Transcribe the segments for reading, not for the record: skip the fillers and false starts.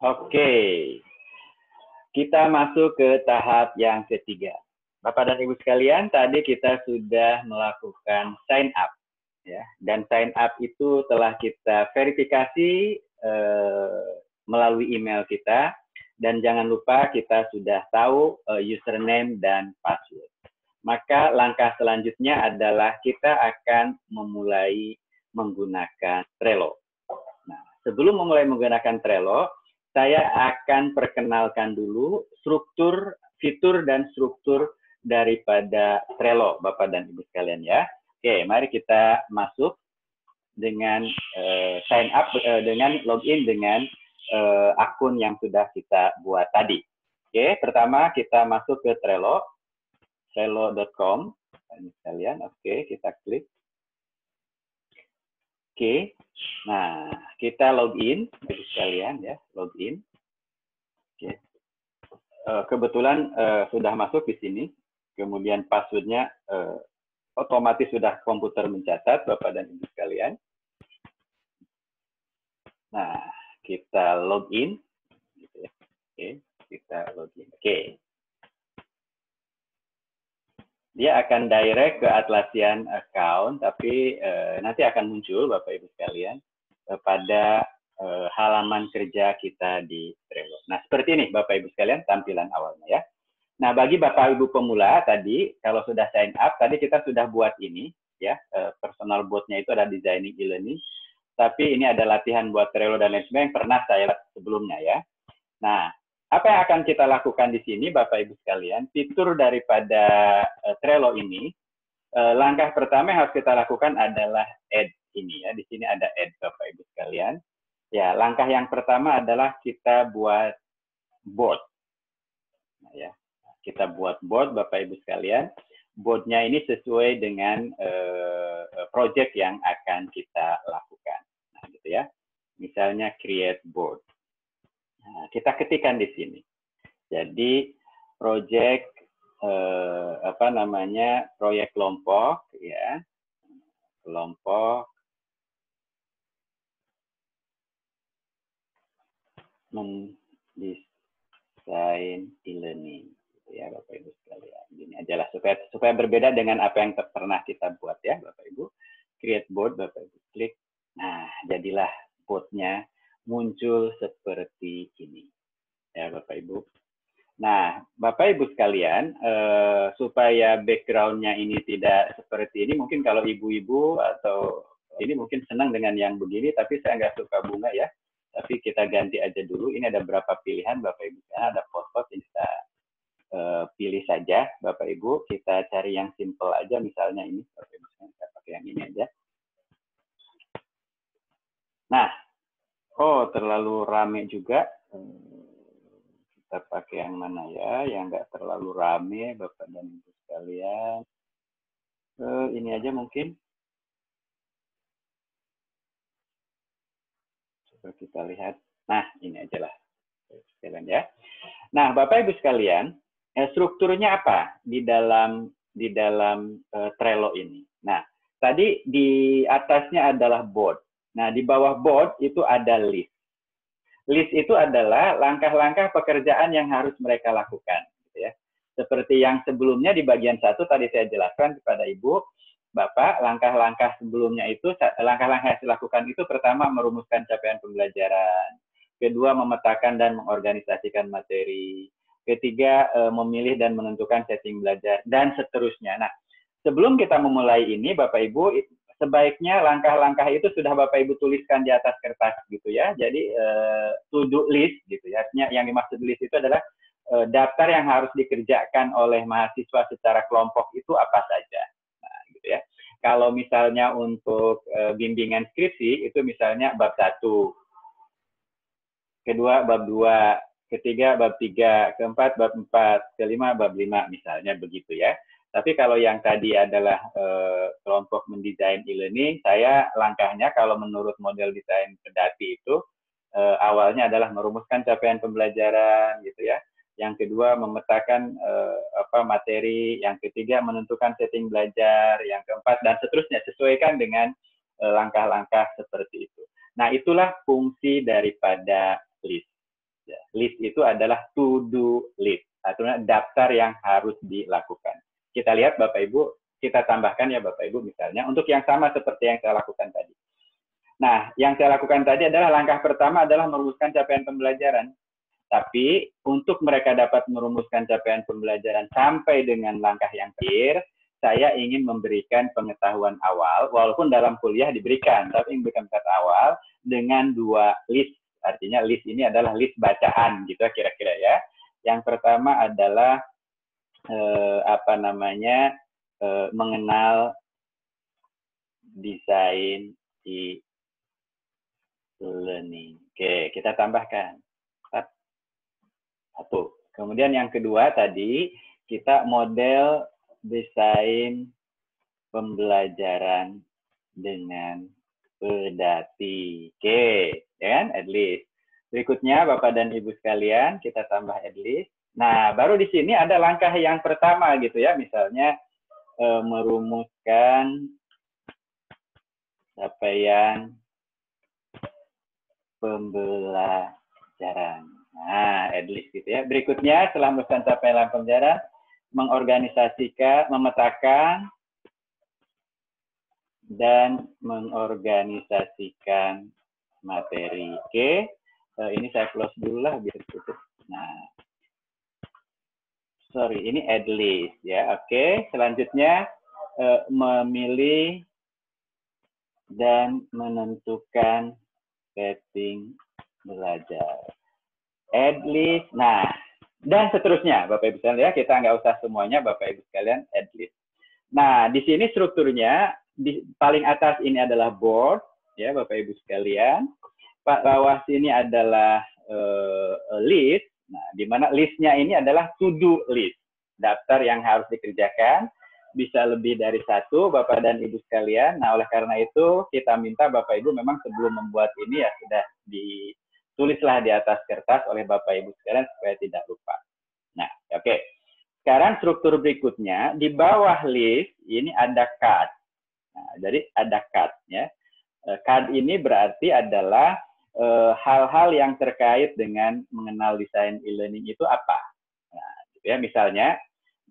Oke, kita masuk ke tahap yang ketiga. Bapak dan Ibu sekalian, tadi kita sudah melakukan sign up, ya. Dan sign up itu telah kita verifikasi melalui email kita. Dan jangan lupa kita sudah tahu username dan password. Maka langkah selanjutnya adalah kita akan memulai menggunakan Trello. Nah, sebelum memulai menggunakan Trello, saya akan perkenalkan dulu struktur, fitur, dan struktur daripada Trello, Bapak dan Ibu sekalian ya. Oke, mari kita masuk dengan sign up, dengan login dengan akun yang sudah kita buat tadi. Oke, pertama kita masuk ke Trello, trello.com, sekalian. Oke, kita klik. Oke, nah kita login, Ibu sekalian ya, login. Oke. Kebetulan sudah masuk di sini, kemudian passwordnya otomatis sudah komputer mencatat, Bapak dan Ibu sekalian. Nah, kita login, gitu ya. Oke, kita login. Oke. Dia akan direct ke Atlassian account, tapi nanti akan muncul, Bapak Ibu sekalian, pada halaman kerja kita di Trello. Nah, seperti ini, Bapak Ibu sekalian, tampilan awalnya ya. Nah, bagi Bapak Ibu pemula tadi, kalau sudah sign up, tadi kita sudah buat ini, ya, personal board-nya itu ada designing e-learning, tapi ini ada latihan buat Trello dan lain sebagainya yang pernah saya lihat sebelumnya ya. Nah, apa yang akan kita lakukan di sini, Bapak Ibu sekalian, fitur daripada Trello ini, langkah pertama yang harus kita lakukan adalah add ini ya. Di sini ada add, Bapak Ibu sekalian. Ya, langkah yang pertama adalah kita buat board. Nah, ya, kita buat board, Bapak Ibu sekalian. Boardnya ini sesuai dengan project yang akan kita lakukan. Nah, gitu ya. Misalnya create board. Nah, kita ketikkan di sini. Jadi project proyek kelompok ya, kelompok mendesain e-learning ya, Bapak Ibu sekalian. Ini aja lah supaya berbeda dengan apa yang pernah kita buat ya, Bapak Ibu. Create board, Bapak Ibu klik. Nah, jadilah boardnya muncul seperti ini ya, Bapak Ibu. Nah, Bapak Ibu sekalian, supaya background-nya ini tidak seperti ini, mungkin kalau ibu-ibu atau ini mungkin senang dengan yang begini, tapi saya nggak suka bunga ya. Tapi kita ganti aja dulu. Ini ada berapa pilihan, Bapak Ibu. Ada pot-pot, kita pilih saja, Bapak Ibu. Kita cari yang simple aja, misalnya ini, Bapak Ibu. Saya pakai yang ini aja. Nah, terlalu rame juga. Kita pakai yang mana ya, yang nggak terlalu rame, Bapak dan Ibu sekalian. Ini aja mungkin. Coba kita lihat. Nah, ini aja lah, sekalian ya. Nah, Bapak Ibu sekalian, strukturnya apa di dalam Trello ini? Nah, tadi di atasnya adalah board. Nah, di bawah board itu ada list. List itu adalah langkah-langkah pekerjaan yang harus mereka lakukan, gitu ya. Seperti yang sebelumnya di bagian 1 tadi saya jelaskan kepada Ibu, Bapak, langkah-langkah sebelumnya itu, langkah-langkah yang dilakukan itu pertama merumuskan capaian pembelajaran, kedua memetakan dan mengorganisasikan materi, ketiga memilih dan menentukan setting belajar, dan seterusnya. Nah, sebelum kita memulai ini, Bapak Ibu, sebaiknya langkah-langkah itu sudah Bapak Ibu tuliskan di atas kertas gitu ya. Jadi to-do list gitu ya. Artinya yang dimaksud list itu adalah daftar yang harus dikerjakan oleh mahasiswa secara kelompok itu apa saja. Nah, gitu ya. Kalau misalnya untuk bimbingan skripsi itu misalnya bab 1, kedua bab 2, ketiga bab 3, keempat bab 4, kelima bab 5 misalnya begitu ya. Tapi kalau yang tadi adalah kelompok mendesain e-learning, saya langkahnya kalau menurut model desain Kendati itu awalnya adalah merumuskan capaian pembelajaran gitu ya. Yang kedua memetakan materi, yang ketiga menentukan setting belajar, yang keempat dan seterusnya sesuaikan dengan langkah-langkah seperti itu. Nah, itulah fungsi daripada list. Ya, list itu adalah to-do list, atau daftar yang harus dilakukan. Kita lihat Bapak Ibu, kita tambahkan ya Bapak Ibu misalnya, untuk yang sama seperti yang saya lakukan tadi. Nah, yang saya lakukan tadi adalah langkah pertama adalah merumuskan capaian pembelajaran. Tapi untuk mereka dapat merumuskan capaian pembelajaran sampai dengan langkah yang terakhir, saya ingin memberikan pengetahuan awal, walaupun dalam kuliah diberikan, tapi memberikan pengetahuan awal dengan 2 list. Artinya list ini adalah list bacaan, gitu kira-kira ya. Yang pertama adalah mengenal desain e-learning. Oke, kita tambahkan. 1. Kemudian yang kedua tadi, kita model desain pembelajaran dengan pedati. Oke, ya kan? At least. Berikutnya, Bapak dan Ibu sekalian, kita tambah at least. Nah, baru di sini ada langkah yang pertama gitu ya. Misalnya, merumuskan capaian pembelajaran. Nah, at least gitu ya. Berikutnya, setelah merumuskan capaian pembelajaran, memetakan dan mengorganisasikan materi. Oke, ini saya close dulu lah biar tutup. Nah, sorry, ini at least ya. Oke, selanjutnya memilih dan menentukan setting belajar. At least, nah, dan seterusnya, Bapak Ibu sekalian ya, kita nggak usah semuanya, Bapak Ibu sekalian, at least. Nah, di sini strukturnya, di paling atas ini adalah board, ya Bapak Ibu sekalian. Bawah sini adalah list, nah, di mana listnya ini adalah to-do list, daftar yang harus dikerjakan, bisa lebih dari 1, Bapak dan Ibu sekalian. Nah, oleh karena itu, kita minta Bapak Ibu memang sebelum membuat ini ya sudah ditulislah di atas kertas oleh Bapak Ibu sekalian supaya tidak lupa. Nah, oke. Sekarang struktur berikutnya, di bawah list ini ada card. Nah, jadi ada card ya. Card ini berarti adalah hal-hal yang terkait dengan mengenal desain e-learning itu apa. Nah, gitu ya, misalnya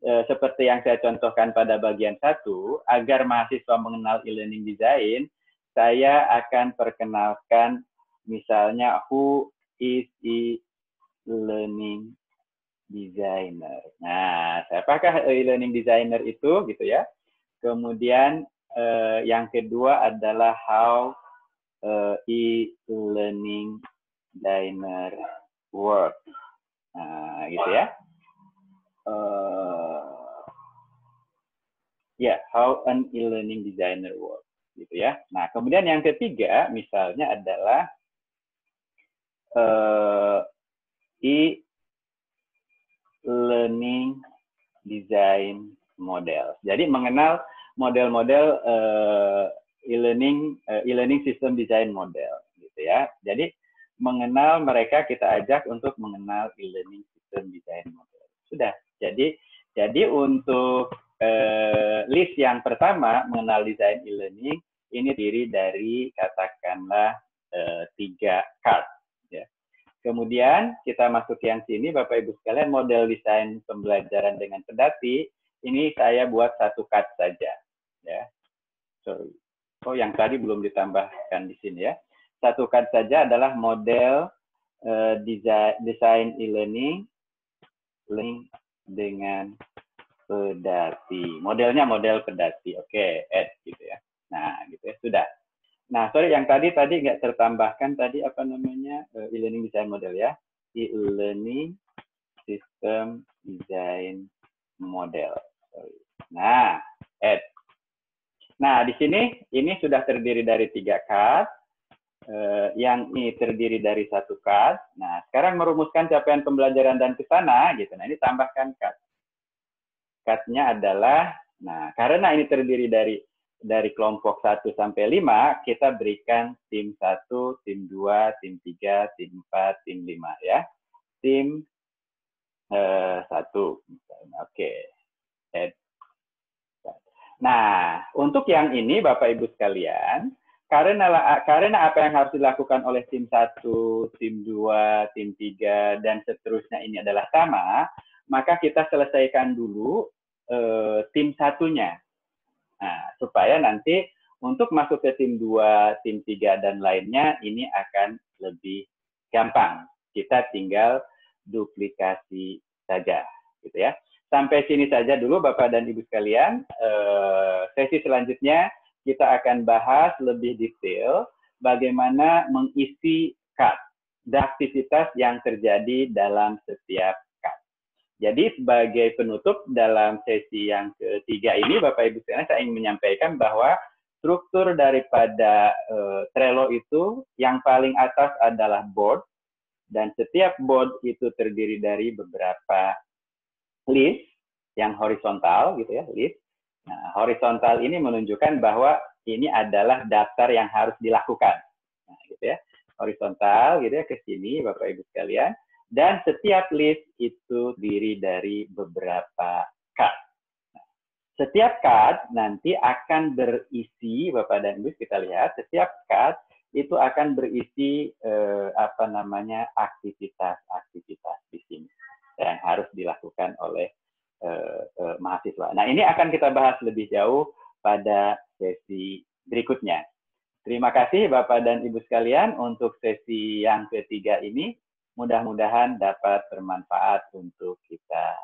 seperti yang saya contohkan pada bagian 1, agar mahasiswa mengenal e-learning design, saya akan perkenalkan misalnya who is e-learning designer. Nah, apakah e-learning designer itu gitu ya. Kemudian yang kedua adalah how e-learning designer work. Nah, gitu ya. How an e-learning designer work, gitu ya. Nah, kemudian yang ketiga misalnya adalah e-learning design model. Jadi mengenal model-model e-learning system design model, gitu ya. Jadi mengenal mereka, kita ajak untuk mengenal e-learning system design model. Sudah. Jadi untuk list yang pertama mengenal desain e-learning ini terdiri dari katakanlah 3 card. Ya. Kemudian kita masuk yang sini, Bapak Ibu sekalian, model desain pembelajaran dengan pedati. Ini saya buat 1 card saja. Ya. Sorry. Oh, yang tadi belum ditambahkan di sini ya. 1 card saja adalah model desain e-learning dengan pedati. Modelnya model pedati. Oke, add gitu ya. Nah, gitu ya. Sudah. Nah, sorry, yang tadi nggak tertambahkan tadi apa namanya e-learning design model ya. E-learning system design model. Sorry. Nah, add. Nah, di sini ini sudah terdiri dari 3 card. Yang ini terdiri dari 1 card. Nah, sekarang merumuskan capaian pembelajaran dan ke sana gitu. Nah, ini tambahkan card. Card-nya adalah, nah, karena ini terdiri dari kelompok 1 sampai 5, kita berikan tim 1, tim 2, tim 3, tim 4, tim 5 ya. Tim 1 misalnya. Oke. Nah, untuk yang ini Bapak Ibu sekalian, karena apa yang harus dilakukan oleh tim 1, tim 2, tim 3, dan seterusnya ini adalah sama, maka kita selesaikan dulu tim satunya. Nah, supaya nanti untuk masuk ke tim 2, tim 3, dan lainnya ini akan lebih gampang. Kita tinggal duplikasi saja, gitu ya. Sampai sini saja dulu Bapak dan Ibu sekalian. Sesi selanjutnya kita akan bahas lebih detail bagaimana mengisi card dan aktivitas yang terjadi dalam setiap card. Jadi sebagai penutup dalam sesi yang ketiga ini, Bapak Ibu sekalian, saya ingin menyampaikan bahwa struktur daripada Trello itu yang paling atas adalah board, dan setiap board itu terdiri dari beberapa list yang horizontal, gitu ya, list. Nah, horizontal ini menunjukkan bahwa ini adalah daftar yang harus dilakukan. Nah, gitu ya, horizontal, gitu ya, ke sini, Bapak Ibu sekalian. Dan setiap list itu terdiri dari beberapa card. Nah, setiap card nanti akan berisi, Bapak dan Ibu, kita lihat, setiap card itu akan berisi aktivitas-aktivitas di sini yang harus dilakukan oleh mahasiswa. Nah, ini akan kita bahas lebih jauh pada sesi berikutnya. Terima kasih Bapak dan Ibu sekalian untuk sesi yang ketiga ini. Mudah-mudahan dapat bermanfaat untuk kita